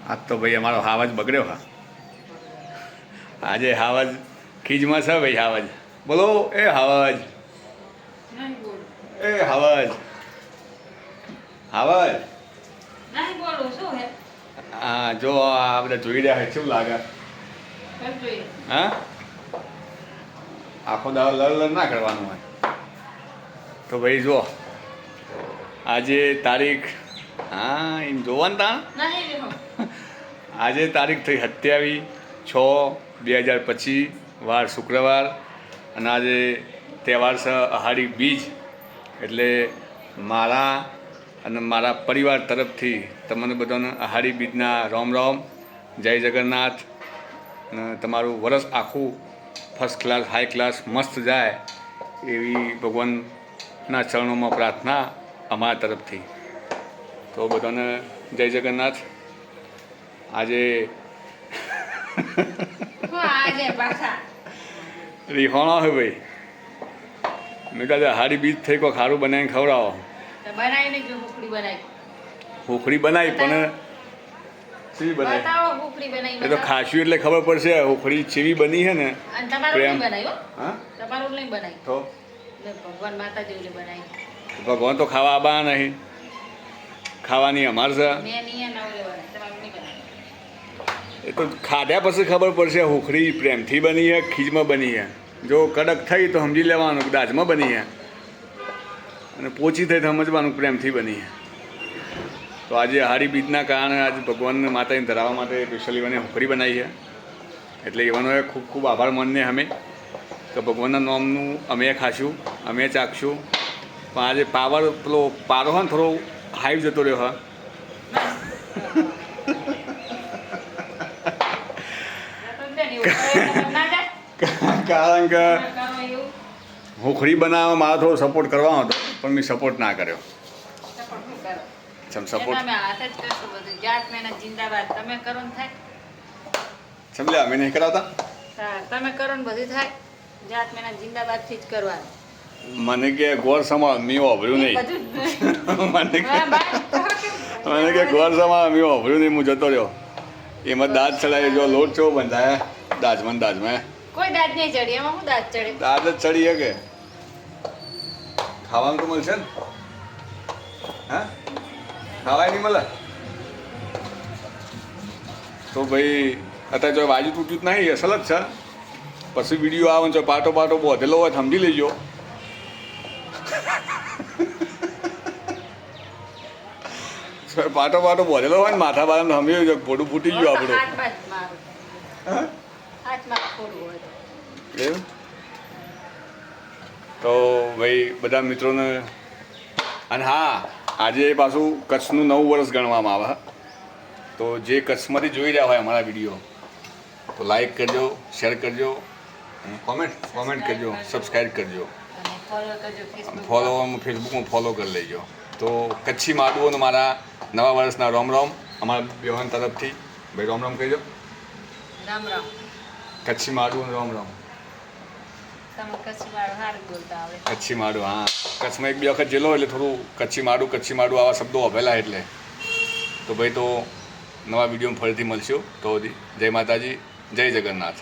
આજ તો ભાઈ અમારો હાવજ બગડ્યો હા. આજે હાવજ ખીજમાં છે ભાઈ. હાવજ બોલો. એ હાવજ, એ હાવજ, હાવજ. હા જો આ બધા જોઈ રહ્યા છે. શું લાગે? હા, આખો દાડો લડ ના કરવાનું હોય. તો ભાઈ જો આજે તારીખ, હા એમ જોવાનું તા. આજે તારીખ થઈ 27/6/2025, વાર શુક્રવાર, અને આજે તહેવાર છે અહાડી બીજ. એટલે મારા અને મારા પરિવાર તરફથી તમને બધાને અહાડી બીજના રામ રામ. જય જગન્નાથ. અને તમારું વરસ આખું ફર્સ્ટ ક્લાસ, હાઈ ક્લાસ, મસ્ત જાય એવી ભગવાનના ચરણોમાં પ્રાર્થના અમારા તરફથી. તો બધાને જય જગન્નાથ. આજે રીહોણા હોય ભાઈ. મેં કહે હારી બીજ થઈ કોઈ ખારું બનાવીને ખવડાવો. હુખડી બનાવી પણ કેવી બનાવી એ તો ખાશું એટલે ખબર પડશે. હુખડી ચેવી બની છે ને. પ્રેમ તો ભગવાન તો ખાવા આબા નહીં. ખાવાની અમાર છે. એ તો ખાધ્યા પછી ખબર પડશે હુખડી પ્રેમથી બની છે, ખીજમાં બની છે. જો કડક થઈ તો સમજી લેવાનું દાજમાં બની છે, અને પોચી થઈ તો સમજવાનું પ્રેમથી બની છે. તો આજે અહાડી બીજના કારણે આજે ભગવાનને માતાને ધરાવવા માટે સ્પેશિયલી મને હુખડી બનાવી છે. એટલે એવાનો ખૂબ ખૂબ આભાર માનીએ અમે. તો ભગવાનના નામનું અમે ખાશું, અમે ચાખશું. પણ આજે પાવર પેલો પારો હોય ને થોડો હાઈ જતો રહ્યો હા. કારણ કે હુખડી બનાવવા મારો થોડો સપોર્ટ કરવાનો હતો, પણ મેં સપોર્ટ ના કર્યો. સમજ્યા? અમે નહીં કરાવતા. તમે કરો ને બધું થાય. જાત મેના જિંદાબાદ થી જ કરવાનું. મને કે ગોળ સંભાળ, મેં વાપર્યું નહીં. મને કે ગોળ સંભાળ, મેં વાપર્યું નહીં. હું જતો રહ્યો. એમાં દાંત ચડાવી. જો લોટ ચેવો બંધાય દાજમાં દાજમાં. કોઈ દાંત નહીં ચડી. એમાં હું દાંત ચડે? દાંત જ ચડી કે ખાવાનું તો મળશે ને. હા, ખાવાય નહીં મળે. તો ભાઈ અત્યારે જો બાજુ તૂટ્યું જ નહીં, અસલ જ છે. પછી વિડીયો આવે છે પાટો પાટો બોધેલો હોય સમજી લેજો. પાટો પાટો બોધેલો હોય ને માથા બાળા સમજી લેજો. ફોટું ફૂટી ગયું આપણું. એમ તો ભાઈ બધા મિત્રોને. અને હા, આજે પાછું કચ્છનું નવું વર્ષ ગણવામાં આવે. તો જે કચ્છમાંથી જોઈ રહ્યા હોય અમારા વિડીયો, તો લાઈક કરજો, શેર કરજો, કોમેન્ટ કરજો, સબસ્ક્રાઈબ કરજો, ફેસબુકમાં ફોલો કરી લેજો. તો કચ્છી માડુઓને મારા નવા વર્ષના રામ રામ અમારા બેહન તરફથી. ભાઈ રામ રામ કહેજો. રામ રામ. કચ્છી માડુઓને રામ રામ. કચ્છી માડું, હા. કચ્છમાં એક બે વખત જેલો એટલે થોડું કચ્છી માડું આવા શબ્દો વાપરેલા એટલે. તો ભાઈ તો નવા વિડીયોમાં ફરીથી મળશું. તો જય માતાજી, જય જગન્નાથ.